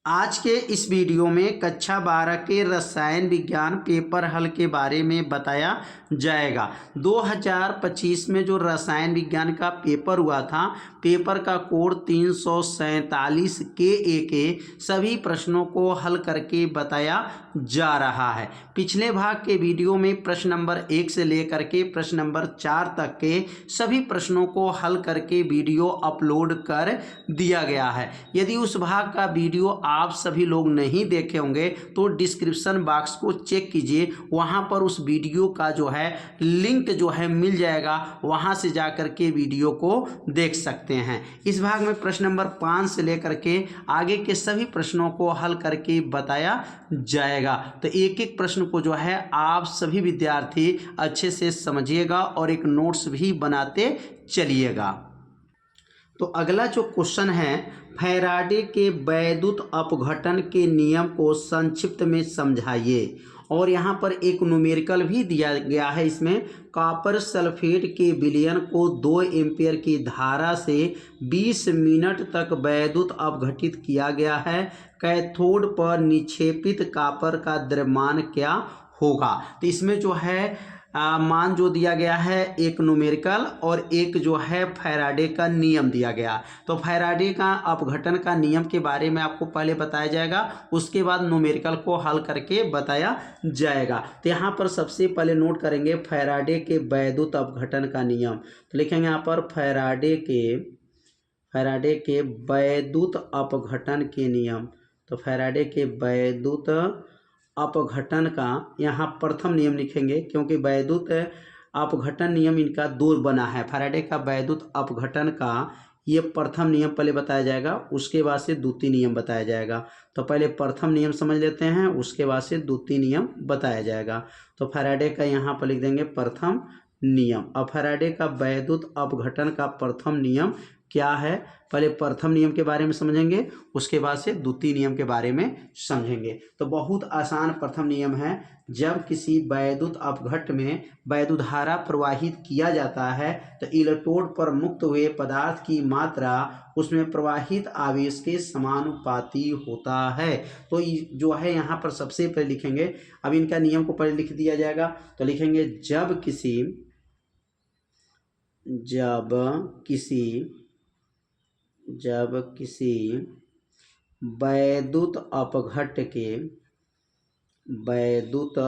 आज के इस वीडियो में कक्षा 12 के रसायन विज्ञान पेपर हल के बारे में बताया जाएगा। 2025 में जो रसायन विज्ञान का पेपर हुआ था, पेपर का कोड 347 के सभी प्रश्नों को हल करके बताया जा रहा है। पिछले भाग के वीडियो में प्रश्न नंबर 1 से लेकर के प्रश्न नंबर 4 तक के सभी प्रश्नों को हल करके वीडियो अपलोड कर दिया गया है। यदि उस भाग का वीडियो आप सभी लोग नहीं देखे होंगे तो डिस्क्रिप्शन बॉक्स को चेक कीजिए, वहां पर उस वीडियो का जो है लिंक जो है मिल जाएगा, वहां से जाकर के वीडियो को देख सकते हैं। इस भाग में प्रश्न नंबर 5 से लेकर के आगे के सभी प्रश्नों को हल करके बताया जाएगा। तो एक एक प्रश्न को जो है आप सभी विद्यार्थी अच्छे से समझिएगा और एक नोट्स भी बनाते चलिएगा। तो अगला जो क्वेश्चन है, फैराडे के वैद्युत अपघटन के नियम को संक्षिप्त में समझाइए। और यहाँ पर एक न्यूमेरिकल भी दिया गया है। इसमें कॉपर सल्फेट के विलयन को 2 एम्पीयर की धारा से 20 मिनट तक वैद्युत अपघटित किया गया है। कैथोड पर निक्षेपित कॉपर का द्रव्यमान क्या होगा। तो इसमें जो है मान जो दिया गया है एक न्यूमेरिकल और एक जो है फैराडे का नियम दिया गया। तो फैराडे का अपघटन का नियम के बारे में आपको पहले बताया जाएगा, उसके बाद न्यूमेरिकल को हल करके बताया जाएगा। तो यहाँ पर सबसे पहले नोट करेंगे फैराडे के वैद्युत अपघटन का नियम। तो लिखेंगे यहाँ पर फैराडे के वैद्युत अपघटन के नियम। तो फैराडे के वैद्युत अपघटन का यहाँ प्रथम नियम लिखेंगे, क्योंकि वैद्युत अपघटन नियम इनका 2 बना है। फैराडे का वैद्युत अपघटन का ये प्रथम नियम पहले बताया जाएगा, उसके बाद से द्वितीय नियम बताया जाएगा। तो पहले प्रथम नियम समझ लेते हैं, उसके बाद से द्वितीय नियम बताया जाएगा। तो फैराडे का यहाँ पर लिख देंगे प्रथम नियम। अब फैराडे का वैद्युत अपघटन का प्रथम नियम क्या है, पहले प्रथम नियम के बारे में समझेंगे, उसके बाद से द्वितीय नियम के बारे में समझेंगे। तो बहुत आसान प्रथम नियम है। जब किसी वैद्युत अपघट में वैद्युत धारा प्रवाहित किया जाता है तो इलेक्ट्रोड पर मुक्त हुए पदार्थ की मात्रा उसमें प्रवाहित आवेश के समानुपाती होता है। तो जो है यहाँ पर सबसे पहले लिखेंगे, अब इनका नियम को पहले लिख दिया जाएगा। तो लिखेंगे जब किसी वैद्युत अपघट में वैद्युत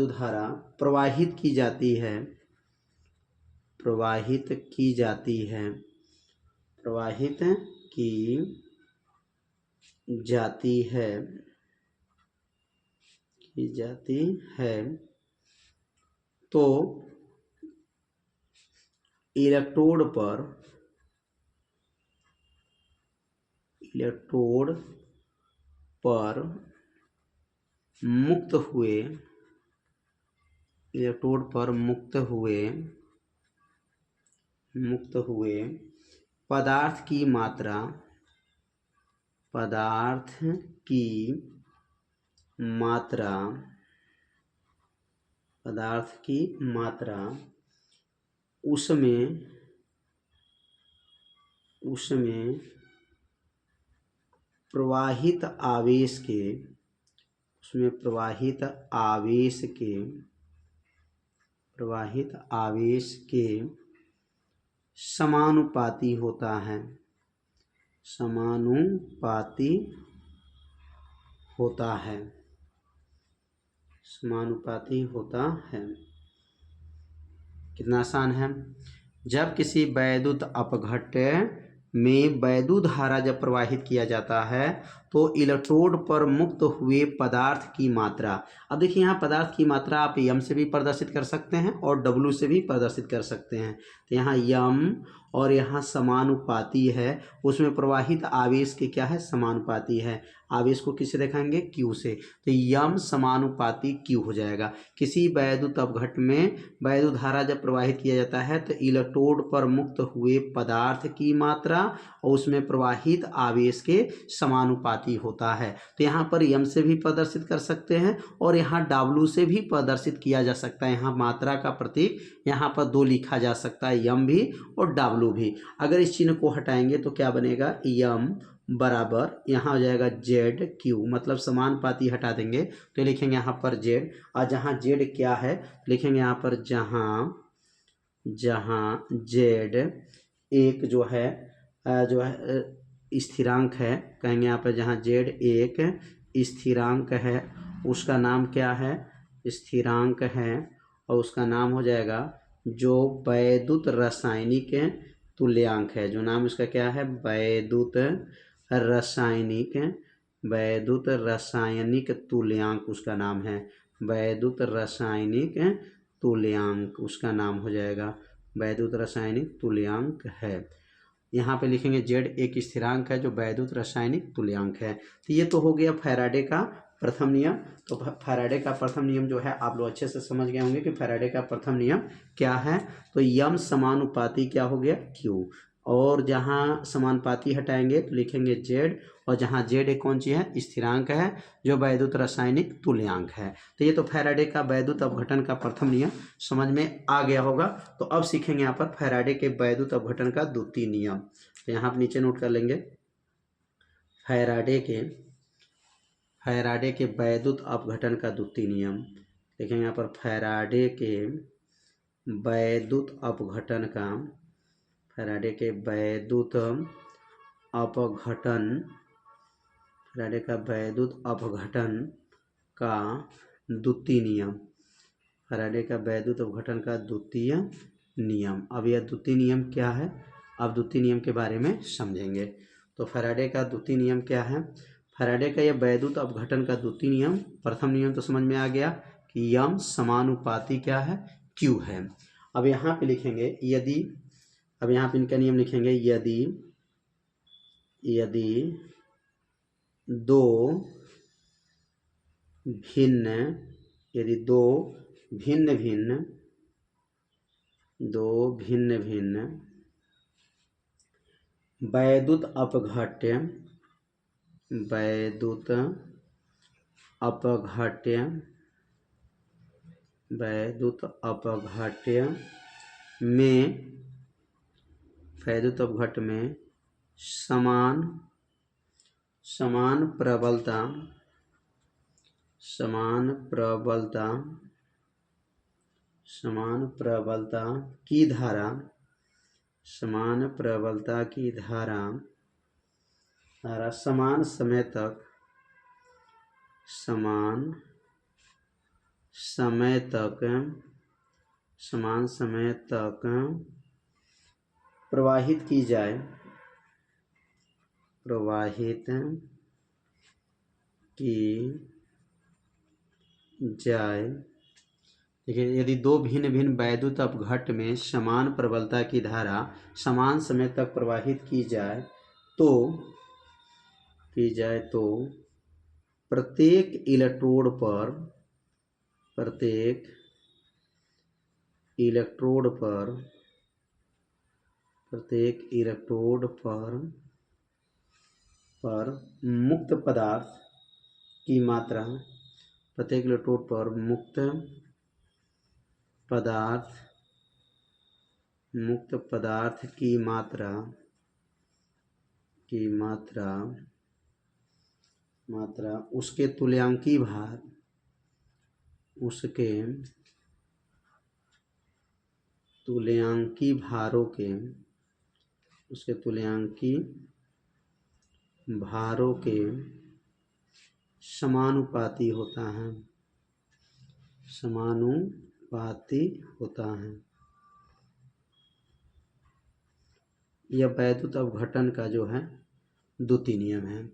धारा प्रवाहित की जाती है तो इलेक्ट्रोड पर मुक्त हुए पदार्थ की मात्रा उसमें प्रवाहित आवेश के समानुपाती होता है। कितना आसान है। जब किसी वैद्युत अपघट में वैद्युत धारा जब प्रवाहित किया जाता है तो इलेक्ट्रोड पर मुक्त हुए पदार्थ की मात्रा, अब देखिए यहाँ पदार्थ की मात्रा आप यम से भी प्रदर्शित कर सकते हैं और डब्ल्यू से भी प्रदर्शित कर सकते हैं। तो यहाँ यम और यहाँ समानुपाती है, उसमें प्रवाहित आवेश के क्या है, समानुपाती है। आवेश को किससे दिखाएंगे, क्यू से। तो यम समानुपाती क्यू हो जाएगा। किसी वैद्युत अपघट में वैद्युत धारा जब प्रवाहित किया जाता है तो इलेक्ट्रोड पर मुक्त हुए पदार्थ की मात्रा और उसमें प्रवाहित आवेश के समानुपाती होता है। तो यहाँ पर यम से भी प्रदर्शित कर सकते हैं और यहाँ डब्लू से भी प्रदर्शित किया जा सकता है। यहाँ मात्रा का प्रतीक यहाँ पर दो लिखा जा सकता है, यम भी और डब्लू भी। अगर इस चिन्ह को हटाएंगे तो क्या बनेगा, यम बराबर यहाँ हो जाएगा जेड क्यू, मतलब समानुपाती हटा देंगे तो लिखेंगे यहाँ पर जेड। और जहाँ जेड क्या है लिखेंगे यहाँ पर, जहाँ जेड एक जो है स्थिरांक है, कहेंगे यहाँ पर जहाँ जेड एक स्थिरांक है उसका नाम क्या है, स्थिरांक है, और उसका नाम हो जाएगा जो वैद्युत रासायनिक तुल्यांक है। जो नाम इसका क्या है, वैद्युत रासायनिक तुल्यांक उसका नाम है, वैद्युत रासायनिक तुल्यांक उसका नाम हो जाएगा, वैद्युत रासायनिक तुल्यांक है। यहाँ पे लिखेंगे जेड एक स्थिरांक है जो वैद्युत रासायनिक तुल्यांक है। तो ये तो हो गया फैराडे का प्रथम नियम। तो फैराडे का प्रथम नियम जो है आप लोग अच्छे से समझ गए होंगे कि फैराडे का प्रथम नियम क्या है। तो यम समानुपाती क्या हो गया, क्यू, और जहाँ समानुपाती हटाएंगे तो लिखेंगे जेड, और जहाँ जेड एक कौन सी है, स्थिरांक है जो वैद्युत रासायनिक तुल्यांक है। तो ये तो फैराडे का वैद्युत अपघटन का प्रथम नियम समझ में आ गया होगा। तो अब सीखेंगे यहाँ पर फैराडे के वैद्युत अपघटन का द्वितीय नियम। तो यहाँ आप नीचे नोट कर लेंगे, फैराडे के वैद्युत अपघटन का द्वितीय नियम। देखेंगे यहाँ पर फैराडे के वैद्युत अपघटन का, फैराडे के वैद्युत अपघटन, फैराडे का वैद्युत अपघटन का द्वितीय नियम, फैराडे का वैद्युत अपघटन का द्वितीय नियम। अब यह द्वितीय नियम क्या है, अब द्वितीय नियम के बारे में समझेंगे। तो फैराडे का द्वितीय नियम क्या है, फैराडे का यह वैद्युत अपघटन का द्वितीय नियम, प्रथम नियम तो समझ में आ गया कि यम समानुपाती क्या है, क्यू है। अब यहाँ पे लिखेंगे यदि, अब यहाँ पे इनका नियम लिखेंगे, यदि दो भिन्न भिन्न वैद्युत अपघट्य में समान प्रबलता की धारा, समान समय तक प्रवाहित की जाए। देखिए, यदि दो भिन्न भिन्न वैद्युत अपघट्य में समान प्रबलता की धारा समान समय तक प्रवाहित की जाए तो प्रत्येक इलेक्ट्रोड पर मुक्त पदार्थ की मात्रा, प्रत्येक इलेक्ट्रोड पर मुक्त पदार्थ की मात्रा उसके तुल्यांकी भारों के समानुपाती होता है। यह वैद्युत अपघटन का जो है द्वितीय नियम है।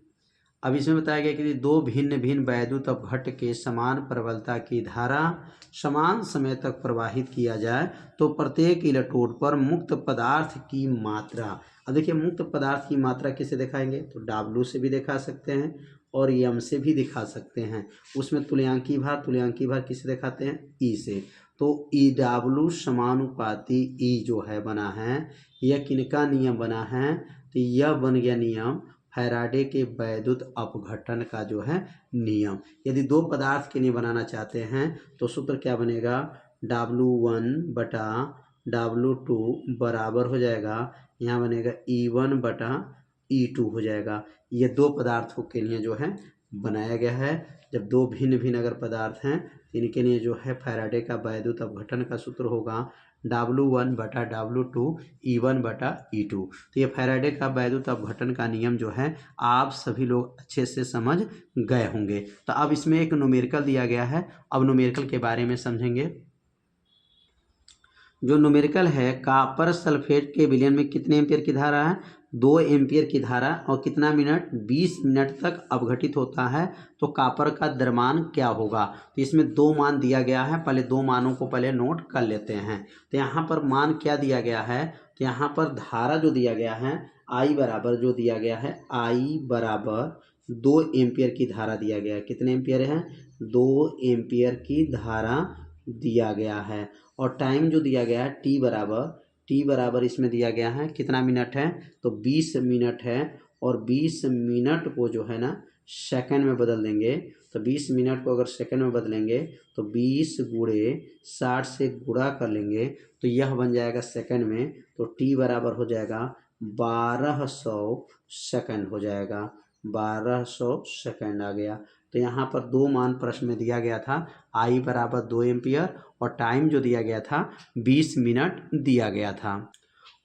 अब इसमें बताया गया कि दो भिन्न भिन्न वैद्युत अपघट्य के समान प्रबलता की धारा समान समय तक प्रवाहित किया जाए तो प्रत्येक इलेक्ट्रोड पर मुक्त पदार्थ की मात्रा, अब देखिए मुक्त पदार्थ की मात्रा किसे दिखाएंगे, तो डब्ल्यू से भी दिखा सकते हैं और यम से भी दिखा सकते हैं। उसमें तुल्यांकी भार किसे दिखाते हैं, ई से। तो ई डब्ल्यू समानुपाती ई जो है बना है, यह किनका नियम बना है, तो यह बन गया नियम फैराडे के वैद्युत अपघटन का जो है नियम। यदि दो पदार्थ के लिए बनाना चाहते हैं तो सूत्र क्या बनेगा, W1 बटा W2 बराबर हो जाएगा, यहाँ बनेगा E1 बटा E2 हो जाएगा। ये दो पदार्थों के लिए जो है बनाया गया है। जब दो भिन्न भिन्न अगर पदार्थ हैं इनके लिए जो है फैराडे का वैद्युत अपघटन का सूत्र होगा W1 बटा W2 E1 बटा E2। तो ये फैराडे का वैद्युत अपघटन का नियम जो है आप सभी लोग अच्छे से समझ गए होंगे। तो अब इसमें एक न्यूमेरिकल दिया गया है, अब न्यूमेरिकल के बारे में समझेंगे। जो न्यूमेरिकल है, कॉपर सल्फेट के विलयन में कितने एम्पियर की धारा है, 2 एम्पियर की धारा, और कितना मिनट, 20 मिनट तक अपघटित होता है। तो कॉपर का द्रव्यमान क्या होगा, तो इसमें दो मान दिया गया है, पहले दो मानों को पहले नोट कर लेते हैं। तो यहाँ पर मान क्या दिया गया है, तो यहाँ पर धारा जो दिया गया है I बराबर जो दिया गया है, I बराबर 2 एम्पियर की धारा दिया गया है। कितने एम्पियर है, 2 एम्पियर की धारा दिया गया है। और टाइम जो दिया गया है टी बराबर इसमें दिया गया है कितना मिनट है, तो 20 मिनट है। और 20 मिनट को जो है ना सेकंड में बदल देंगे, तो 20 मिनट को अगर सेकंड में बदलेंगे तो 20 गुणे 60 से गुणा कर लेंगे तो यह बन जाएगा सेकंड में। तो टी बराबर हो जाएगा 1200 सेकंड हो जाएगा, 1200 सेकंड आ गया। तो यहाँ पर दो मान प्रश्न में दिया गया था, I बराबर 2 एम्पियर और टाइम जो दिया गया था 20 मिनट दिया गया था।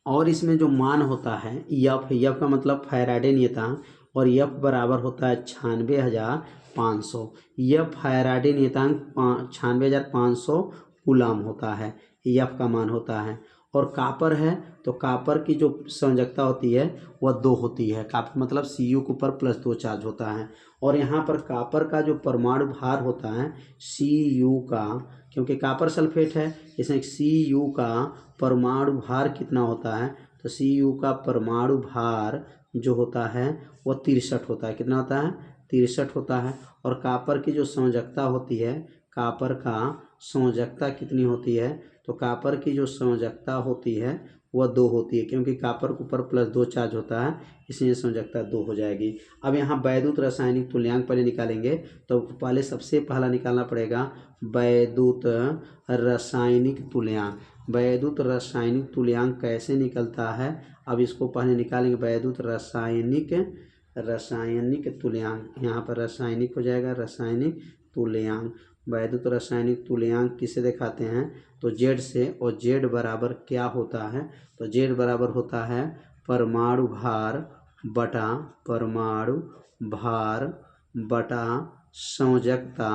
और इसमें जो मान होता है यफ का मतलब फैराडे नियतांक, और यफ बराबर होता है 96,500। यह फैराडे नियतांक 96,500 कूलम होता है, यफ का मान होता है। और कॉपर है तो कॉपर की जो संयोजकता होती है वह 2 होती है। कॉपर मतलब Cu के ऊपर +2 चार्ज होता है। और यहाँ पर कॉपर का जो परमाणु भार होता है Cu का, क्योंकि कॉपर सल्फेट है इसमें Cu का परमाणु भार कितना होता है, तो Cu का परमाणु भार जो होता है वह 63 होता है। कितना होता है, 63 होता है। और कॉपर की जो संयोजकता होती है, कॉपर का संयोजकता कितनी होती है, तो कॉपर की जो संयोजकता होती है वह 2 होती है, क्योंकि कॉपर के ऊपर +2 चार्ज होता है इसलिए संयोजकता 2 हो जाएगी। अब यहाँ वैद्युत रासायनिक तुल्यांक पहले निकालेंगे, तो पहले सबसे पहला निकालना पड़ेगा वैद्युत रासायनिक तुल्यांक। वैद्युत रासायनिक तुल्यांक कैसे निकलता है, अब इसको पहले निकालेंगे वैद्युत रासायनिक तुल्यांक। यहाँ पर रासायनिक हो जाएगा, रासायनिक तुल्यांक। वैद्युत रासायनिक तुल्यांक किसे दिखाते हैं, तो Z से, और Z बराबर क्या होता है, तो Z बराबर होता है परमाणु भार बटा संयोजकता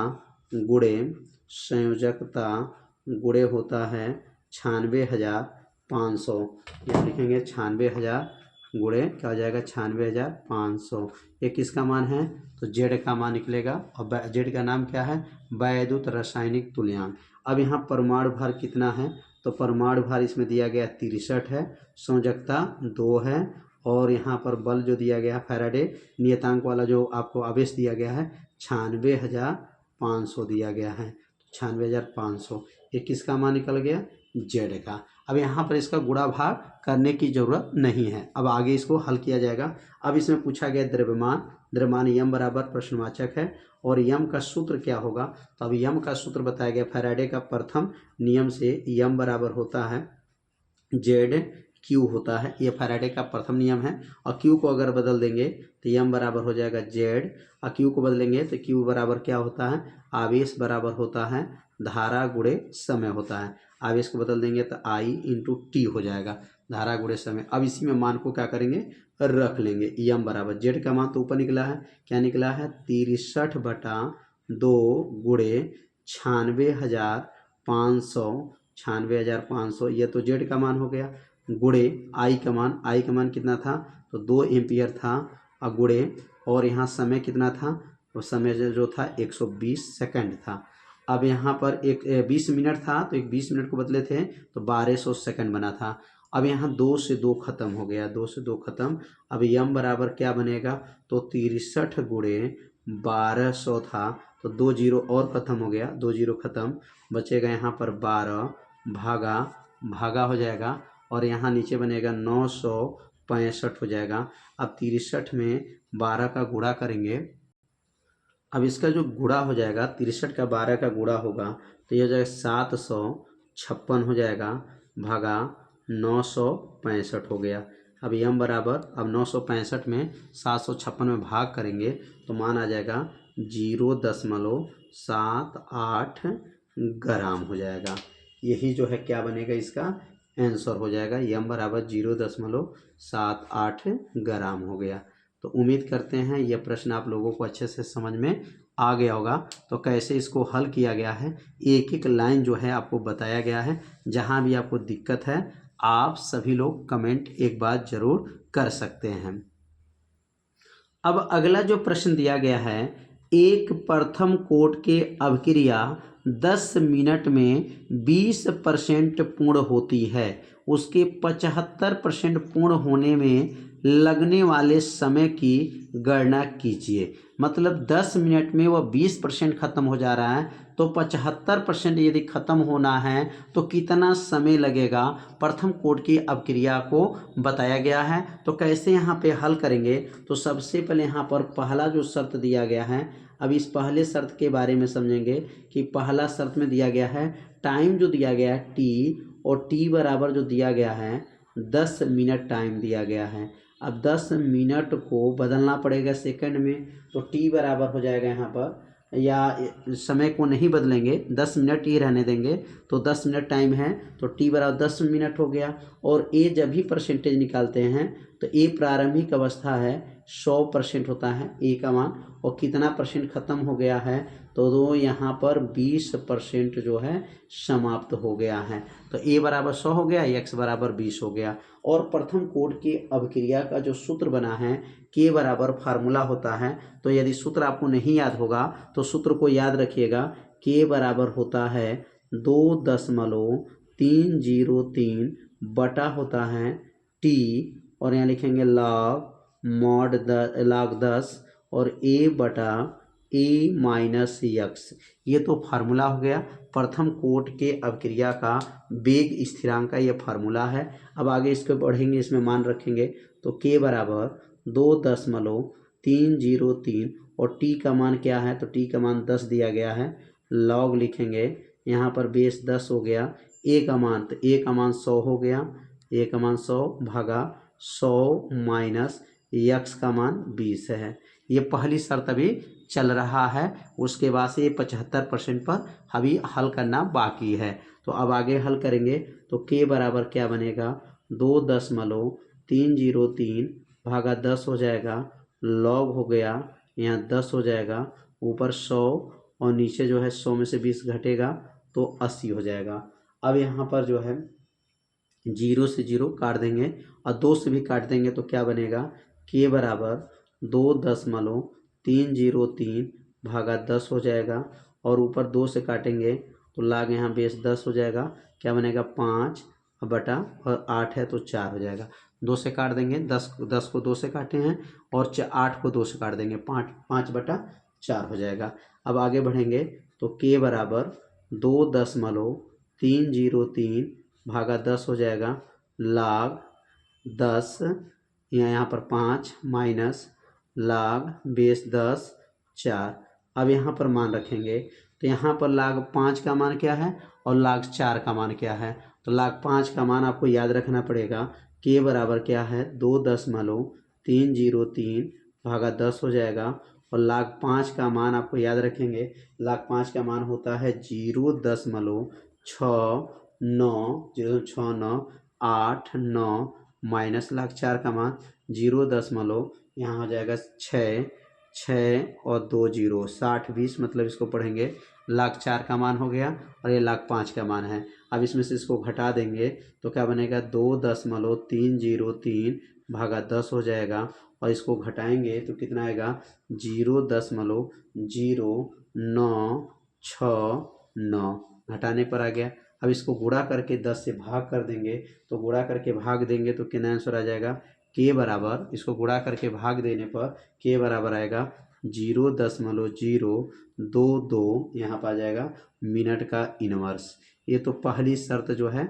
गुणे होता है 96,500। यहाँ लिखेंगे 96,000 गुणे क्या हो जाएगा 96,500। ये किसका मान है, तो Z का मान निकलेगा। और Z का नाम क्या है, वैद्युत रासायनिक तुल्यांक। अब यहाँ परमाणु भार कितना है, तो परमाणु भार इसमें दिया गया 63 है, संयोजकता 2 है, और यहाँ पर बल जो दिया गया फैराडे नियतांक वाला जो आपको आवेश दिया गया है 96,500 दिया गया है। 96,500 ये किसका मान निकल गया, Z का। अब यहाँ पर इसका गुणा भाग करने की जरूरत नहीं है, अब आगे इसको हल किया जाएगा। अब इसमें पूछा गया द्रव्यमान यम बराबर प्रश्नवाचक है, और यम का सूत्र क्या होगा, तो अब यम का सूत्र बताया गया फैराडे का प्रथम नियम से यम बराबर होता है ZQ होता है। यह फैराडे का प्रथम नियम है। और Q को अगर बदल देंगे तो यम बराबर हो जाएगा Z, और Q को बदलेंगे तो Q बराबर क्या होता है, आवेश बराबर होता है धारा गुणे समय होता है। आवेश को बदल देंगे तो I × T हो जाएगा, धारा गुणे समय। अब इसी में मान को क्या करेंगे, रख लेंगे। यम बराबर Z का मान तो ऊपर निकला है, क्या निकला है 63 बटा 2 गुणे 96,500 ये तो Z का मान हो गया, गुणे I का मान कितना था, तो 2 एम्पियर था, और गुणे, और यहाँ समय कितना था, तो समय जो था 120 सेकंड था। अब यहाँ पर 20 मिनट था, तो 20 मिनट को बदले थे तो 1200 सेकंड बना था। अब यहाँ 2 से 2 खत्म हो गया, 2 से 2 खत्म। अब यम बराबर क्या बनेगा, तो 63 गुणे 1200 था, तो 2 जीरो और खत्म हो गया, 2 जीरो खत्म, बचेगा यहाँ पर 12 भागा हो जाएगा, और यहाँ नीचे बनेगा 65 हो जाएगा। अब 63 में 12 का गुणा करेंगे। अब इसका जो गुणा हो जाएगा, 63 का 12 का गुणा होगा तो ये हो जाएगा 756 हो जाएगा, भागा 965 हो गया। अब यम बराबर, अब 965 में 756 में भाग करेंगे तो मान आ जाएगा 0.78 ग्राम हो जाएगा। यही जो है क्या बनेगा, इसका आंसर हो जाएगा। यम बराबर 0.78 ग्राम हो गया। तो उम्मीद करते हैं यह प्रश्न आप लोगों को अच्छे से समझ में आ गया होगा। तो कैसे इसको हल किया गया है, एक एक लाइन जो है आपको बताया गया है। जहां भी आपको दिक्कत है आप सभी लोग कमेंट एक बार जरूर कर सकते हैं। अब अगला जो प्रश्न दिया गया है, एक प्रथम कोट के अभिक्रिया 10 मिनट में 20% पूर्ण होती है, उसके 75% पूर्ण होने में लगने वाले समय की गणना कीजिए। मतलब 10 मिनट में वह 20% खत्म हो जा रहा है, तो 75% यदि खत्म होना है तो कितना समय लगेगा, प्रथम कोट की अभिक्रिया को बताया गया है। तो कैसे यहाँ पे हल करेंगे, तो सबसे पहले यहाँ पर पहला जो शर्त दिया गया है, अब इस पहले शर्त के बारे में समझेंगे कि पहला शर्त में दिया गया है टाइम जो दिया गया है टी, और टी बराबर जो दिया गया है 10 मिनट टाइम दिया गया है। अब 10 मिनट को बदलना पड़ेगा सेकंड में, तो टी बराबर हो जाएगा यहाँ पर, या समय को नहीं बदलेंगे, 10 मिनट ही रहने देंगे। तो 10 मिनट टाइम है तो टी बराबर 10 मिनट हो गया। और ए जब भी परसेंटेज निकालते हैं तो ए प्रारंभिक अवस्था है 100% होता है ए का मान, और कितना परसेंट खत्म हो गया है, तो दो यहाँ पर 20% जो है समाप्त हो गया है। तो ए बराबर 100 हो गया, एक्स बराबर 20 हो गया। और प्रथम कोट की अभिक्रिया का जो सूत्र बना है के बराबर फार्मूला होता है। तो यदि सूत्र आपको नहीं याद होगा तो सूत्र को याद रखिएगा, के बराबर होता है 2.303 बटा होता है टी, और यहाँ लिखेंगे लॉग मॉड लॉग 10 और ए बटा ए माइनस यक्स। ये तो फार्मूला हो गया प्रथम कोट के अभिक्रिया का वेग स्थिरांक का, ये फार्मूला है। अब आगे इसको बढ़ेंगे, इसमें मान रखेंगे तो के बराबर 2.303 और टी का मान क्या है, तो टी का मान 10 दिया गया है, लॉग लिखेंगे, यहाँ पर बेस 10 हो गया, ए का मान, तो ए का मान 100 हो गया, ए का मान 100 भागा 100 माइनस यक्स का मान 20 है। ये पहली शर्त अभी चल रहा है, उसके बाद से 75% पर अभी हल करना बाकी है। तो अब आगे हल करेंगे तो के बराबर क्या बनेगा, 2.303 भागा 10 हो जाएगा, लॉग हो गया, यहाँ 10 हो जाएगा, ऊपर 100 और नीचे जो है 100 में से 20 घटेगा तो 80 हो जाएगा। अब यहाँ पर जो है 0 से 0 काट देंगे और 2 से भी काट देंगे तो क्या बनेगा, के बराबर 2.303 भागा 10 हो जाएगा, और ऊपर 2 से काटेंगे तो लाग यहाँ बेस 10 हो जाएगा, क्या बनेगा 5 बटा, और 8 है तो 4 हो जाएगा। 2 से काट देंगे, 10 को 2 से काटे हैं, और 8 को 2 से काट देंगे, 5 बटा 4 हो जाएगा। अब आगे बढ़ेंगे तो के बराबर 2.303 भागा 10 हो जाएगा, लाग 10, यहाँ पर 5 माइनस लाग बेस 10 4। अब यहाँ पर मान रखेंगे तो यहाँ पर लाग 5 का मान क्या है और लाग 4 का मान क्या है, तो लाग 5 का मान आपको याद रखना पड़ेगा, के बराबर क्या है 2.303 भागा 10 हो जाएगा, और लाग 5 का मान आपको याद रखेंगे, लाग 5 का मान होता है 0.69 माइनस लाग 4 का मान 0. यहाँ हो जाएगा 6 और 2 0, 60 20, मतलब इसको पढ़ेंगे लाग 4 का मान हो गया और ये लाग 5 का मान है। अब इसमें से इसको घटा देंगे तो क्या बनेगा 2.303 भागा 10 हो जाएगा, और इसको घटाएंगे तो कितना आएगा 0.0969 घटाने पर आ गया। अब इसको गुणा करके 10 से भाग कर देंगे, तो गुणा करके भाग देंगे तो कितना आंसर आ जाएगा, के बराबर, इसको गुणा करके भाग देने पर के बराबर आएगा 0.022 यहाँ पर आ जाएगा मिनट का इनवर्स। ये तो पहली शर्त जो है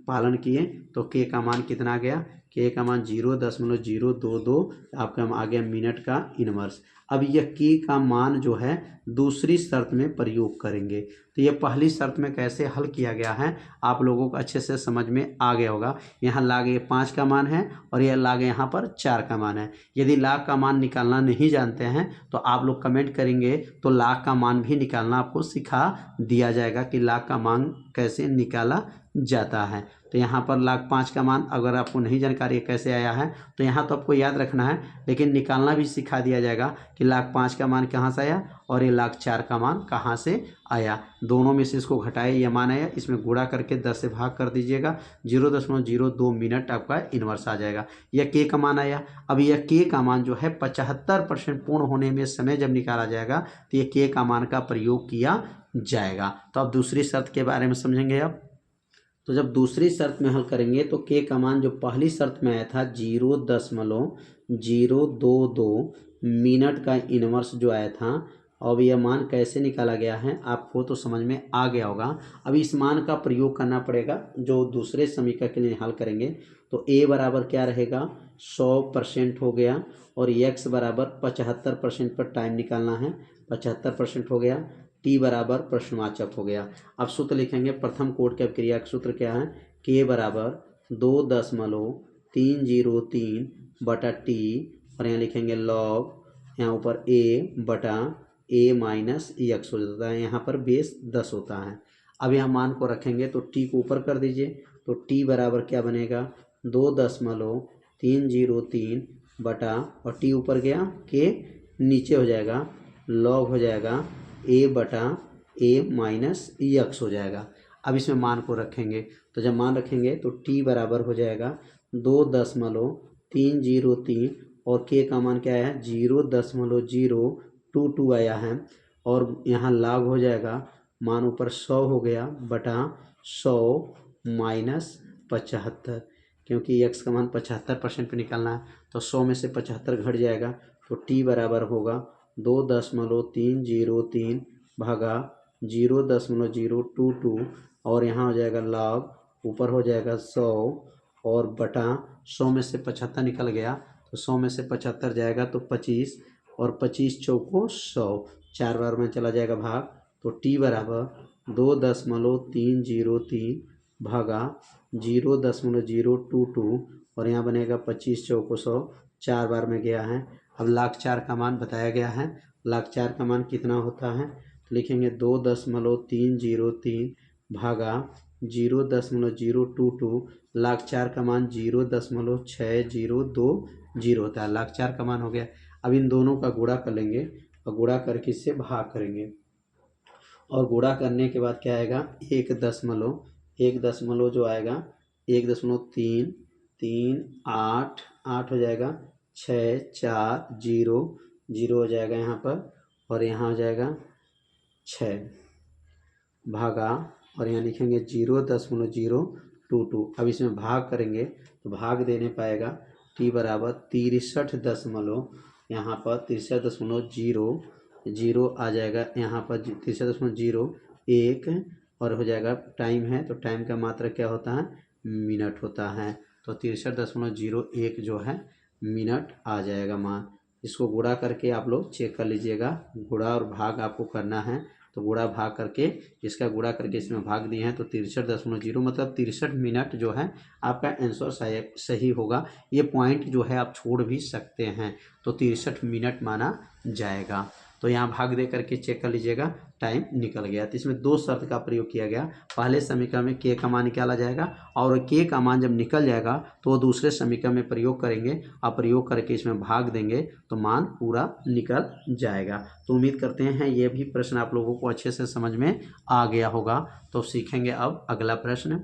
पालन किए तो के का मान कितना आ गया, के का मान 0.022 आपका आ गया मिनट का इनवर्स। अब यह के का मान जो है दूसरी शर्त में प्रयोग करेंगे। तो ये पहली शर्त में कैसे हल किया गया है आप लोगों को अच्छे से समझ में आ गया होगा। यहाँ लागे 5 का मान है और यह लागे यहाँ पर 4 का मान है। यदि लाख का मान निकालना नहीं जानते हैं तो आप लोग कमेंट करेंगे तो लाख का मान भी निकालना आपको सिखा दिया जाएगा कि लाख का मान कैसे निकाला जाता है। तो यहाँ पर लाख 5 का मान अगर आपको नहीं जानकारी है कैसे आया है तो यहाँ तो आपको याद रखना है, लेकिन निकालना भी सिखा दिया जाएगा कि लाख 5 का मान कहाँ से आया और ये लाख 4 का मान कहाँ से आया। दोनों में से इसको घटाए ये मान आया, इसमें गुणा करके 10 से भाग कर दीजिएगा, 0.02 मिनट आपका इन्वर्स आ जाएगा। यह के का मान आया। अब यह के का मान जो है 75% पूर्ण होने में समय जब निकाला जाएगा तो ये के का मान का प्रयोग किया जाएगा। तो अब दूसरी शर्त के बारे में समझेंगे। अब तो जब दूसरी शर्त में हल करेंगे तो के का मान जो पहली शर्त में आया था 0.022 मिनट का इन्वर्स जो आया था, अब यह मान कैसे निकाला गया है आपको तो समझ में आ गया होगा। अब इस मान का प्रयोग करना पड़ेगा जो दूसरे समीकरण के लिए हल करेंगे। तो ए बराबर क्या रहेगा 100% हो गया और एक्स बराबर 75% पर टाइम निकालना है, 75% हो गया। टी बराबर प्रश्नवाचक हो गया। अब सूत्र लिखेंगे, प्रथम कोट की अपक्रिया का सूत्र क्या है, के बराबर 2.303 बटा टी और यहाँ लिखेंगे लॉग, यहाँ ऊपर ए बटा ए माइनस एक्स हो जाता है, यहाँ पर बेस 10 होता है। अब यहाँ मान को रखेंगे तो टी को ऊपर कर दीजिए तो टी बराबर क्या बनेगा 2.303 बटा और टी ऊपर गया के नीचे हो जाएगा लॉग हो जाएगा ए बटा ए माइनस एक्स हो जाएगा। अब इसमें मान को रखेंगे तो जब मान रखेंगे तो टी बराबर हो जाएगा 2.303 और के का मान क्या है 0.022 आया है और यहाँ लॉग हो जाएगा मान ऊपर 100 हो गया बटा 100 माइनस 75, क्योंकि एक्स का मान 75% पे निकालना है तो 100 में से 75 घट जाएगा तो टी बराबर होगा 2.303 भागा 0.022 और यहाँ हो जाएगा लॉग ऊपर हो जाएगा 100 और बटा 100 में से 75 निकल गया तो 100 में से 75 जाएगा तो 25 और 25 चौको 100, 4 बार में चला जाएगा भाग तो टी बराबर 2.303 भागा 0.022 और यहाँ बनेगा 25 चौको 100, 4 बार में गया है। अब लाख 4 का मान बताया गया है, लाख 4 का मान कितना होता है तो लिखेंगे 2.303 भागा 0.022 लाख 4 का मान 0.6020 होता है, लाख 4 का मान हो गया। अब इन दोनों का गुणा कर लेंगे और गुणा करके इससे भाग करेंगे और गुणा करने के बाद क्या आएगा 1 दशमलव जो आएगा 1.338 हो जाएगा, 640 हो जाएगा यहाँ पर और यहाँ हो जाएगा 6 भागा और यहाँ लिखेंगे 0.022। अब इसमें भाग करेंगे तो भाग देने पाएगा टी बराबर 63 यहाँ पर 63.00 आ जाएगा, यहाँ पर 63.01 और हो जाएगा टाइम है तो टाइम का मात्रा क्या होता है मिनट होता है तो 63.01 जो है मिनट आ जाएगा मान। इसको गुणा करके आप लोग चेक कर लीजिएगा, गुणा और भाग आपको करना है तो गुणा भाग करके इसका गुणा करके इसमें भाग दिए हैं तो 63.0 मतलब 63 मिनट जो है आपका आंसर सही होगा। ये पॉइंट जो है आप छोड़ भी सकते हैं तो 63 मिनट माना जाएगा। तो यहाँ भाग दे करके चेक कर लीजिएगा, टाइम निकल गया। तो इसमें दो शर्त का प्रयोग किया गया, पहले समीकरण में के का मान निकाला जाएगा और के का मान जब निकल जाएगा तो वो दूसरे समीकरण में प्रयोग करेंगे और प्रयोग करके इसमें भाग देंगे तो मान पूरा निकल जाएगा। तो उम्मीद करते हैं ये भी प्रश्न आप लोगों को अच्छे से समझ में आ गया होगा। तो सीखेंगे अब अगला प्रश्न।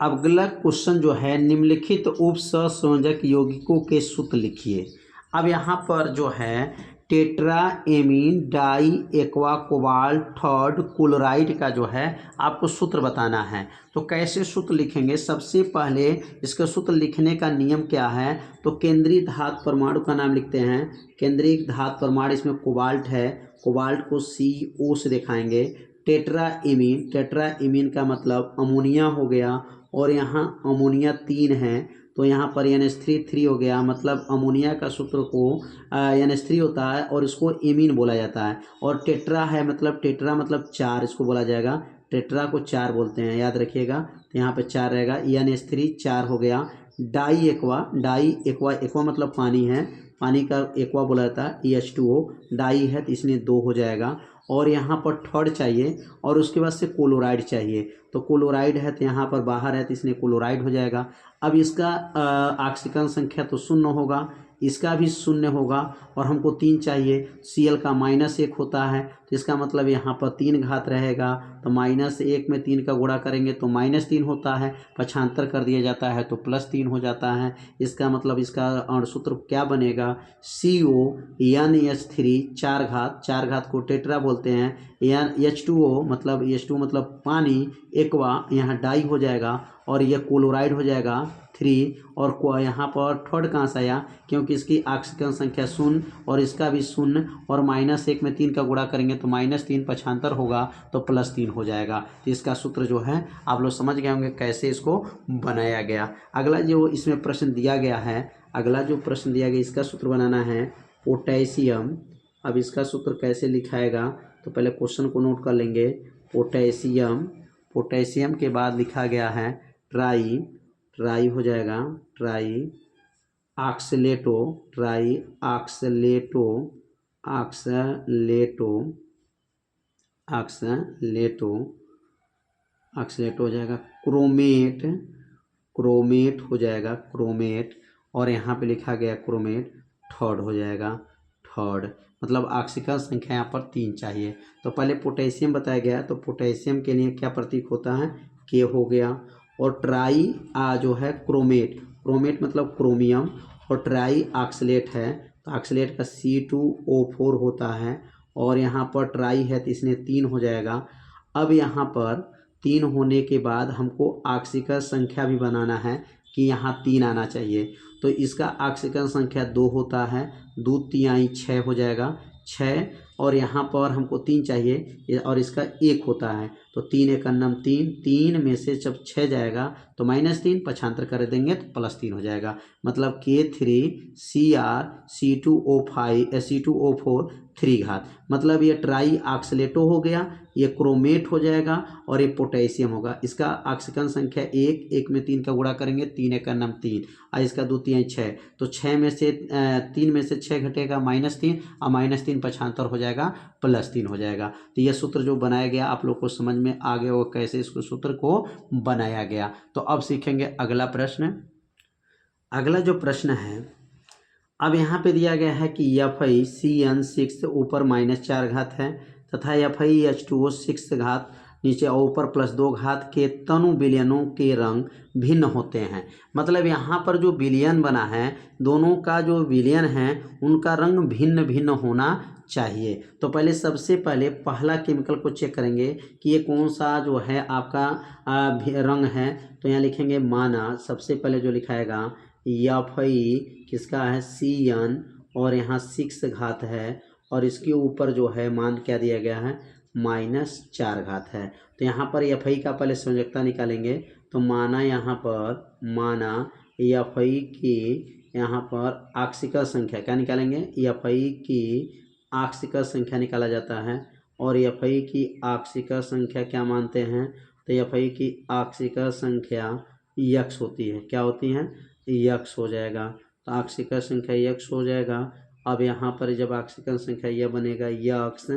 अगला क्वेश्चन जो है निम्नलिखित उप सहसंयोजक यौगिकों के सूत्र लिखिए। अब यहाँ पर जो है tetra amine di aqua cobalt third chloride का जो है आपको सूत्र बताना है। तो कैसे सूत्र लिखेंगे, सबसे पहले इसका सूत्र लिखने का नियम क्या है तो केंद्रीय धातु परमाणु का नाम लिखते हैं। केंद्रीय धातु परमाणु इसमें कोबाल्ट है, कोबाल्ट को CO से दिखाएंगे। टेट्रा एमीन का मतलब अमोनिया हो गया और यहाँ अमोनिया 3 है तो यहाँ पर NH3 3 हो गया, मतलब अमोनिया का सूत्र को NH3 होता है और इसको एमीन बोला जाता है। और टेट्रा है, मतलब टेट्रा मतलब 4 इसको बोला जाएगा, टेट्रा को 4 बोलते हैं, याद रखिएगा। तो यहाँ पे 4 रहेगा, NH3 4 हो गया। डाई एक्वा एक्वा मतलब पानी है, पानी का एक्वा बोला जाता है, H2O डाई है तो इसलिए 2 हो जाएगा। और यहाँ पर थर्ड चाहिए और उसके बाद से क्लोराइड चाहिए, तो क्लोराइड है तो यहाँ पर बाहर है तो इसलिए क्लोराइड हो जाएगा। अब इसका ऑक्सीकरण संख्या तो 0 होगा, इसका भी 0 होगा और हमको 3 चाहिए। Cl का -1 होता है तो इसका मतलब यहाँ पर 3 घात रहेगा, तो -1 में 3 का गुणा करेंगे तो -3 होता है, पक्षांतर कर दिया जाता है तो +3 हो जाता है। इसका मतलब इसका अणुसूत्र क्या बनेगा, CONH3 4 घात को टेट्रा बोलते हैं, H2O मतलब पानी, एक्वा यहाँ डाई हो जाएगा और यह क्लोराइड हो जाएगा 3। और यहाँ पर थर्ड कहाँ से आया, क्योंकि इसकी ऑक्सीकरण संख्या 0 और इसका भी 0 और -1 में 3 का गुणा करेंगे तो -3 पक्षांतर होगा तो +3 हो जाएगा। तो इसका सूत्र जो है आप लोग समझ गए होंगे कैसे इसको बनाया गया। अगला जो इसमें प्रश्न दिया गया है, इसका सूत्र बनाना है पोटेशियम। अब इसका सूत्र कैसे लिखाएगा, तो पहले क्वेश्चन को नोट कर लेंगे। पोटेशियम के बाद लिखा गया है ट्राई हो जाएगा, ट्राई ऑक्सलेटो हो जाएगा। क्रोमेट हो जाएगा, और यहाँ पे लिखा गया क्रोमेट, थर्ड हो जाएगा, मतलब ऑक्सीकरण संख्या यहाँ पर 3 चाहिए। तो पहले पोटेशियम बताया गया, तो पोटेशियम के लिए क्या प्रतीक होता है, K हो गया। और ट्राई जो है क्रोमेट मतलब क्रोमियम, और ट्राई ऑक्सलेट है तो ऑक्सलेट का C2O4 होता है, और यहाँ पर ट्राई है तो इसने 3 हो जाएगा। अब यहाँ पर 3 होने के बाद हमको ऑक्सीकरण संख्या भी बनाना है कि यहाँ 3 आना चाहिए, तो इसका ऑक्सीकरण संख्या 2 होता है, 2 तिहाई 6 हो जाएगा, 6। और यहाँ पर हमको 3 चाहिए और इसका 1 होता है, तो 3 1 3, 3 में से जब 6 जाएगा तो -3 पक्षांतर कर देंगे तो +3 हो जाएगा, मतलब K3Cr C2O4 3 घात, मतलब ये ट्राई ऑक्सलेटो हो गया, ये क्रोमेट हो जाएगा और ये पोटेशियम होगा। इसका ऑक्सीकरण संख्या 1 में 3 का गुणा करेंगे, 3 1 3 और इसका 2 तिहाई 6, तो 6 में से 3 में से 6 घटेगा -3 और -3 पक्षांतर हो जाएगा +3 हो जाएगा। तो यह सूत्र जो बनाया गया आप लोग को समझ में आ गया होगा कैसे इसको सूत्र को बनाया गया। तो अब सीखेंगे अगला प्रश्न। अगला जो प्रश्न है, अब यहाँ पे दिया गया है कि FeCN6 ऊपर -4 घात है तथा FeH2O 6 घात नीचे और ऊपर +2 घात के तनु विलयनों के रंग भिन्न होते हैं। मतलब यहाँ पर जो विलयन बना है, दोनों का जो विलयन है उनका रंग भिन्न भिन्न होना चाहिए। तो पहले सबसे पहले पहला केमिकल को चेक करेंगे कि ये कौन सा जो है आपका रंग है, तो यहाँ लिखेंगे माना, सबसे पहले जो लिखाएगा Fe किसका है CN और यहाँ 6 घात है और इसके ऊपर जो है मान क्या दिया गया है -4 घात है। तो यहाँ पर Fe का पहले संयोजकता निकालेंगे, तो माना Fe की यहाँ पर ऑक्सीकरण संख्या क्या निकालेंगे, Fe की ऑक्सीकरण संख्या निकाला जाता है और Fe की ऑक्सीकरण संख्या क्या मानते हैं, तो Fe की ऑक्सीकरण संख्या X होती है, क्या होती है X हो जाएगा, तो ऑक्सीकरण संख्या X हो जाएगा। अब यहाँ पर जब ऑक्सीकरण संख्या यह बनेगा X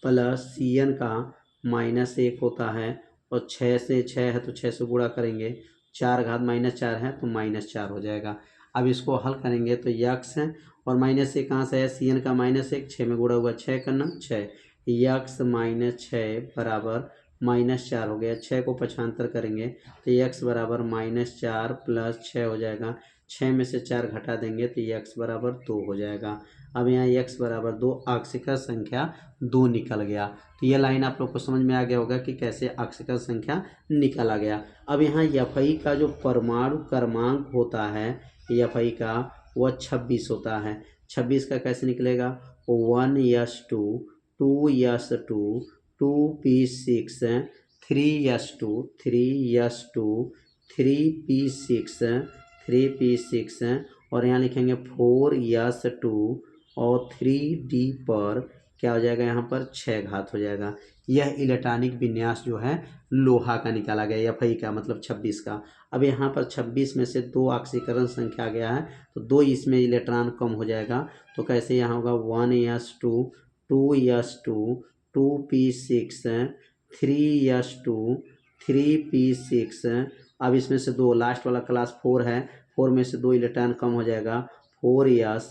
प्लस CN का -1 होता है और 6 से 6 है तो 6 से गुणा करेंगे, 4 घात -4 है तो -4 हो जाएगा। अब इसको हल करेंगे तो X और -1 कहाँ से है, CN का -1, 6 में गुणा हुआ 6 करना 6, X -6 बराबर -4 हो गया। 6 को पक्षांतर करेंगे तो X बराबर -4 + 6 हो जाएगा, 6 में से 4 घटा देंगे तो X बराबर 2 हो जाएगा। अब यहाँ X बराबर 2, ऑक्सीकरण संख्या 2 निकल गया। तो ये लाइन आप लोग को समझ में आ गया होगा कि कैसे ऑक्सीकरण संख्या निकाला गया। अब यहाँ Fe का जो परमाणु क्रमांक होता है Fe का वह 26 होता है। 26 का कैसे निकलेगा, 1s2 2s2 2p6 3s2 3s2 3p6 3p6 और यहाँ लिखेंगे 4s2 और 3d पर क्या हो जाएगा, यहाँ पर 6 घात हो जाएगा। यह इलेक्ट्रॉनिक विन्यास जो है लोहा का निकाला गया, या फई का मतलब 26 का। अब यहाँ पर 26 में से 2 ऑक्सीकरण संख्या आ गया है तो 2 इसमें इलेक्ट्रॉन कम हो जाएगा। तो कैसे यहाँ होगा 1s2 2s2 2p6 3s2 3p6। अब इसमें से 2 लास्ट वाला क्लास 4 है, 4 में से 2 इलेक्ट्रॉन कम हो जाएगा, 4s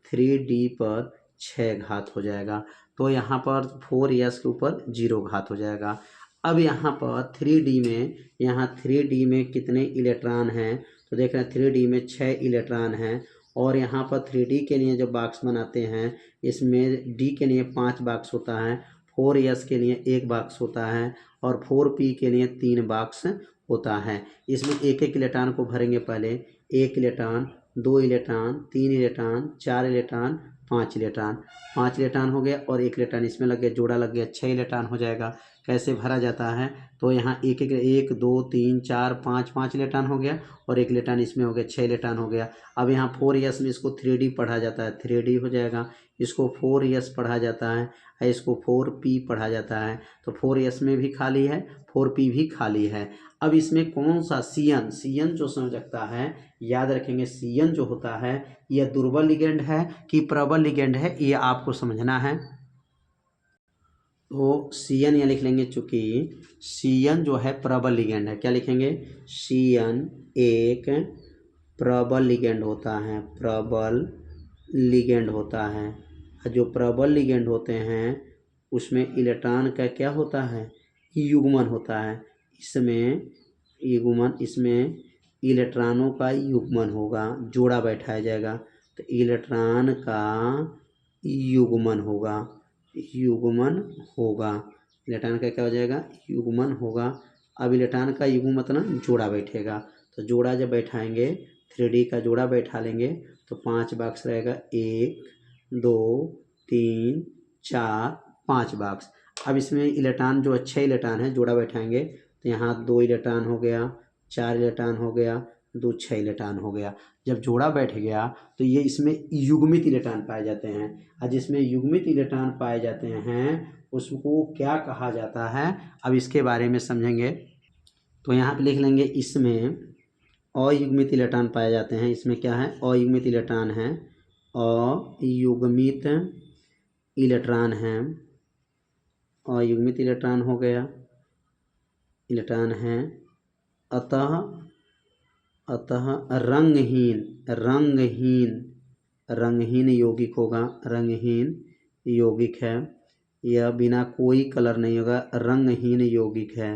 3d पर 6 घात हो जाएगा। तो यहाँ पर 4s के ऊपर 0 घात हो जाएगा। अब यहाँ पर 3d में, यहाँ 3d में कितने इलेक्ट्रॉन हैं तो देख रहे हैं 3d में 6 इलेक्ट्रॉन हैं। और यहाँ पर 3d के लिए जब बॉक्स बनाते हैं इसमें d के लिए 5 बॉक्स होता है, 4s के लिए 1 बॉक्स होता है और 4p के लिए 3 बॉक्स होता है। इसमें एक एक इलेक्ट्रॉन को भरेंगे, पहले 1 electron 2 electron 3 electron 4 electron 5 electron, 5 electron हो गया और 1 इलेक्ट्रॉन इसमें लग गया, जोड़ा लग गया, 6 इलेक्ट्रॉन हो जाएगा। कैसे भरा जाता है तो यहाँ 1 2 3 4 5 इलेक्ट्रॉन हो गया और 1 इलेक्ट्रॉन इसमें हो गया, 6 इलेक्ट्रॉन हो गया। अब यहाँ 4s में इसको 3d पढ़ा जाता है, 3d हो जाएगा, इसको 4s पढ़ा जाता है, इसको 4p पढ़ा जाता है। तो 4s में भी खाली है, 4p भी खाली है। अब इसमें कौन सा सी एन जो समझ सकता है याद रखेंगे, सी एन जो होता है यह दुर्बल लिगेंड है कि प्रबल लिगेंड है, ये आपको समझना है। तो सी एन यहाँ लिख लेंगे, चूंकि सी एन जो है प्रबल लिगेंड है, क्या लिखेंगे, सी एन एक प्रबल लिगेंड होता है, प्रबल लिगेंड होता है। जो प्रबल लिगेंड होते हैं उसमें इलेक्ट्रॉन का क्या होता है, युग्मन होता है। इसमें इलेक्ट्रॉनों का युग्मन होगा, जोड़ा बैठाया जाएगा तो इलेक्ट्रॉन का युग्मन होगा, इलेक्ट्रॉन का क्या हो जाएगा, युग्मन होगा। अब इलेक्ट्रॉन का युग्मन मतलब जोड़ा बैठेगा, तो जोड़ा जब बैठाएंगे 3d का जोड़ा बैठा लेंगे तो 5 बॉक्स रहेगा, 1 2 3 4 5 बॉक्स। अब इसमें इलेक्ट्रॉन जो 6 इलेक्ट्रॉन है जोड़ा बैठाएंगे तो यहाँ 2 इलेक्ट्रॉन हो गया, 4 इलेक्ट्रॉन हो गया, 2 6 इलेक्ट्रॉन हो गया। जब जोड़ा बैठ गया तो ये इसमें युग्मित इलेक्ट्रॉन पाए जाते हैं, और जिसमें युग्मित इलेक्ट्रॉन पाए जाते हैं उसको क्या कहा जाता है, अब इसके बारे में समझेंगे। तो यहाँ पे लिख लेंगे, इसमें अयुग्मित इलेक्ट्रॉन पाए जाते हैं। इसमें क्या है, अयुग्मित इलेक्ट्रॉन है, अयुग्मित इलेक्ट्रॉन है, अयुग्मित इलेक्ट्रॉन हो गया, इलेक्ट्रॉन है। अतः रंगहीन यौगिक होगा, रंगहीन यौगिक है, यह बिना कोई कलर नहीं होगा, रंगहीन यौगिक है।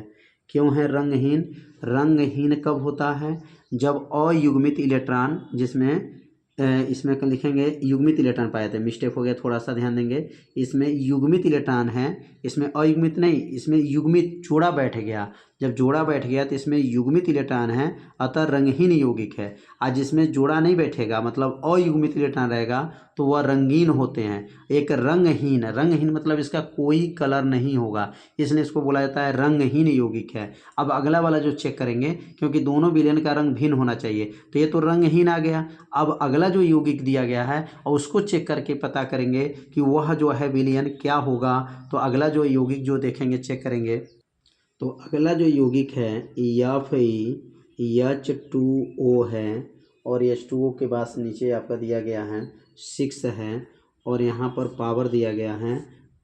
क्यों है रंगहीन कब होता है, जब अयुग्मित इलेक्ट्रॉन, जिसमें इसमें लिखेंगे युग्मित इलेक्ट्रॉन पाए जाते हैं, मिस्टेक हो गया, थोड़ा सा ध्यान देंगे। इसमें युग्मित इलेक्ट्रॉन है, इसमें अयुग्मित नहीं, इसमें युग्मित जोड़ा बैठ गया। जब जोड़ा बैठ गया तो इसमें युग्मित इलेक्ट्रॉन है, अतः रंगहीन यौगिक है। आज जिसमें जोड़ा नहीं बैठेगा मतलब अयुग्मित इलेक्ट्रॉन रहेगा तो वह रंगीन होते हैं। एक रंगहीन मतलब इसका कोई कलर नहीं होगा, इसलिए इसको बोला जाता है रंगहीन यौगिक है। अब अगला वाला जो चेक करेंगे, क्योंकि दोनों विलयन का रंग भिन्न होना चाहिए, तो ये तो रंगहीन आ गया। अब अगला जो यौगिक दिया गया है और उसको चेक करके पता करेंगे कि वह जो है विलयन क्या होगा। तो अगला जो यौगिक जो देखेंगे, चेक करेंगे, तो अगला जो यौगिक है H2O है, और H2O के पास नीचे आपका दिया गया है 6 है, और यहाँ पर पावर दिया गया है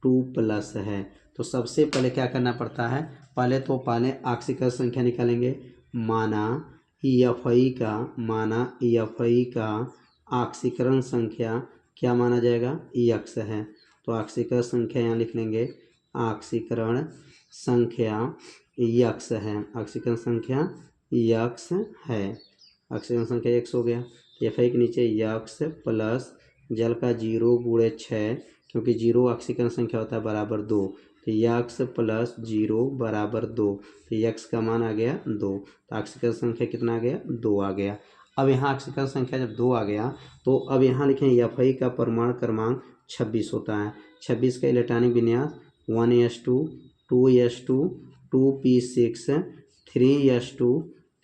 2+ है। तो सबसे पहले क्या करना पड़ता है, पहले ऑक्सीकरण संख्या निकालेंगे। माना EFI का ऑक्सीकरण संख्या क्या माना जाएगा, X है। तो ऑक्सीकरण संख्या यहाँ लिख लेंगे, ऑक्सीकरण संख्या X है, ऑक्सीकरण संख्या X है, ऑक्सीकरण संख्या X हो गया। FI के नीचे X प्लस जल का 0 गुणे 6, क्योंकि 0 ऑक्सीकरण संख्या होता है बराबर 2, तो X प्लस 0 बराबर 2, तो X का मान आ गया 2, तो ऑक्सीकरण संख्या कितना आ गया, 2 आ गया। अब यहाँ ऑक्सीकरण संख्या जब 2 आ गया तो अब यहाँ लिखें FI का परमाणु क्रमांक 26 होता है। 26 का इलेक्ट्रॉनिक विन्यास 1s2 2s2 2p6 3s2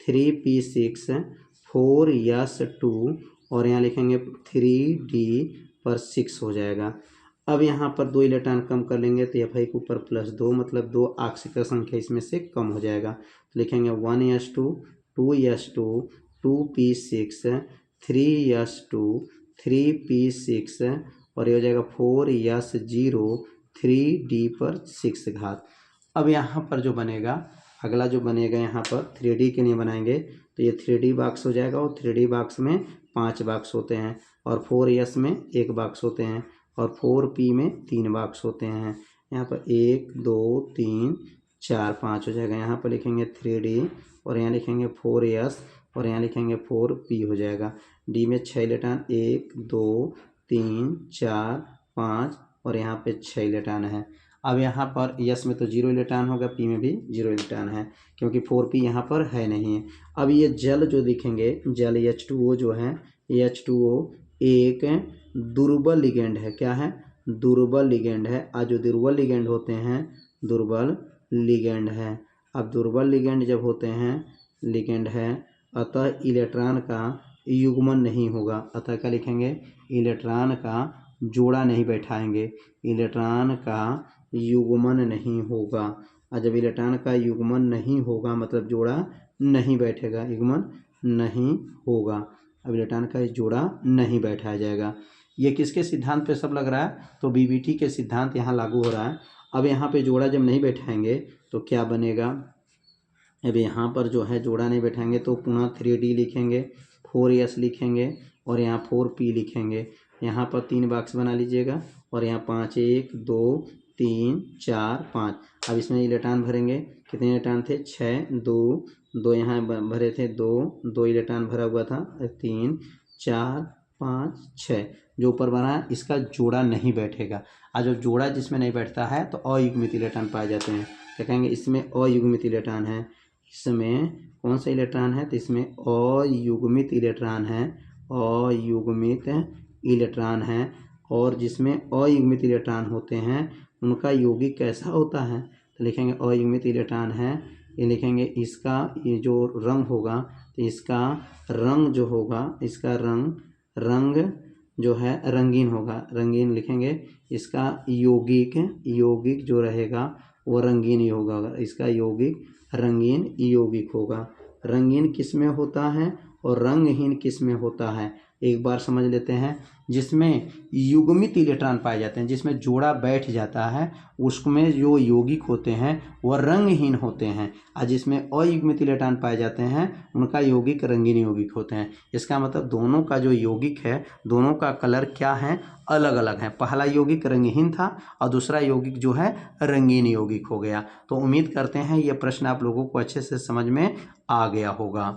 3p6 4s2 और यहाँ लिखेंगे 3d/6 हो जाएगा। अब यहाँ पर 2 इलेक्ट्रॉन कम कर लेंगे तो Fi के ऊपर +2 मतलब 2 आक्सीय संख्या इसमें से कम हो जाएगा। तो लिखेंगे 1s2 2s2 2p6 3s2 3p6 और ये हो जाएगा 4s0 3d/6 घात। अब यहाँ पर जो बनेगा, अगला जो बनेगा यहाँ पर 3D के लिए बनाएंगे तो ये 3D बॉक्स हो जाएगा और 3D बॉक्स में 5 बॉक्स होते हैं और 4s में 1 बॉक्स होते हैं और 4p में 3 बॉक्स होते हैं। यहाँ पर 1 2 3 4 5 हो जाएगा। यहाँ पर लिखेंगे 3D और यहाँ लिखेंगे 4s और यहाँ लिखेंगे 4p हो जाएगा। D में 6 इलेक्ट्रॉन 1 2 3 4 5 और यहाँ पे 6 इलेक्ट्रॉन है। अब यहाँ पर यस में तो 0 इलेक्ट्रॉन होगा, पी में भी 0 इलेक्ट्रॉन है क्योंकि 4p यहाँ पर है नहीं है। अब ये जल जो दिखेंगे, जल H2O जो है, H2O एक दुर्बल लिगेंड है। क्या है? दुर्बल लिगेंड है। आज जो दुर्बल लिगेंड होते हैं, दुर्बल लिगेंड है। अब दुर्बल लिगेंड जब होते हैं, लिगेंड है, अतः इलेक्ट्रॉन का युग्मन नहीं होगा। अतः क्या लिखेंगे? इलेक्ट्रॉन का जोड़ा नहीं बैठाएंगे, इलेक्ट्रॉन का युग्मन नहीं होगा। और जब इलेक्ट्रॉन का युग्मन नहीं होगा मतलब जोड़ा नहीं बैठेगा, युग्मन नहीं होगा। अब इलेक्ट्रॉन का जोड़ा नहीं बैठाया जाएगा। ये किसके सिद्धांत पे सब लग रहा है? तो बीबीटी के सिद्धांत यहाँ लागू हो रहा है। अब यहाँ पे जोड़ा जब नहीं बैठाएंगे तो क्या बनेगा? अब यहाँ पर जो है जोड़ा नहीं बैठाएंगे तो पुनः 3D लिखेंगे, 4s लिखेंगे और यहाँ 4p लिखेंगे। यहाँ पर 3 बॉक्स बना लीजिएगा और यहाँ 5 1 2 3 4 5। अब इसमें इलेक्ट्रॉन भरेंगे। कितने इलेक्ट्रॉन थे? 6 2 यहाँ भरे थे, 2 इलेक्ट्रॉन भरा हुआ था, 3 4 5 6 जो ऊपर बना है इसका जोड़ा नहीं बैठेगा। और जो जोड़ा जिसमें नहीं बैठता है तो अयुग्मित इलेक्ट्रॉन पाए जाते हैं। क्या कहेंगे? इसमें अयुग्मित इलेक्ट्रॉन है। इसमें कौन सा इलेक्ट्रॉन है? तो इसमें अयुग्मित इलेक्ट्रॉन है, अयुग्मित इलेक्ट्रॉन है। और जिसमें अयुग्मित इलेक्ट्रॉन होते हैं उनका यौगिक कैसा होता है? तो लिखेंगे अयुग्मित इलेक्ट्रॉन है, ये लिखेंगे इसका ये जो रंग होगा तो इसका रंग जो होगा, इसका रंग जो है रंगीन होगा, रंगीन लिखेंगे। इसका यौगिक जो रहेगा वो रंगीन ही होगा, इसका यौगिक रंगीन यौगिक होगा। रंगीन किस में होता है और रंगहीन किस में होता है? एक बार समझ लेते हैं। जिसमें युग्मित इलेक्ट्रॉन पाए जाते हैं, जिसमें जोड़ा बैठ जाता है, उसमें जो यौगिक होते हैं वह रंगहीन होते हैं। और जिसमें अयुग्मित इलेक्ट्रॉन पाए जाते हैं उनका यौगिक रंगीन यौगिक होते हैं। इसका मतलब दोनों का जो यौगिक है, दोनों का कलर क्या है? अलग अलग है। पहला यौगिक रंगहीन था और दूसरा यौगिक जो है रंगीन यौगिक हो गया। तो उम्मीद करते हैं यह प्रश्न आप लोगों को अच्छे से समझ में आ गया होगा।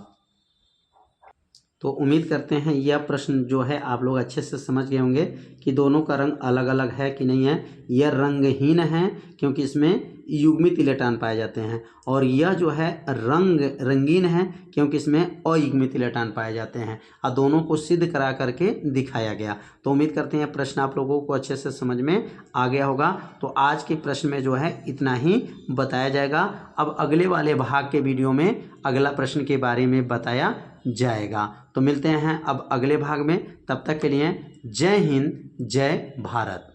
तो उम्मीद करते हैं यह प्रश्न जो है आप लोग अच्छे से समझ गए होंगे कि दोनों का रंग अलग अलग है कि नहीं है। यह रंगहीन है क्योंकि इसमें युग्मित इलेक्ट्रॉन पाए जाते हैं और यह जो है रंगीन है क्योंकि इसमें अयुग्मित इलेक्ट्रॉन पाए जाते हैं। और दोनों को सिद्ध करा करके दिखाया गया। तो उम्मीद करते हैं प्रश्न आप लोगों को अच्छे से समझ में आ गया होगा। तो आज के प्रश्न में जो है इतना ही बताया जाएगा। अब अगले वाले भाग के वीडियो में अगला प्रश्न के बारे में बताया जाएगा। तो मिलते हैं अब अगले भाग में। तब तक के लिए जय हिंद, जय भारत।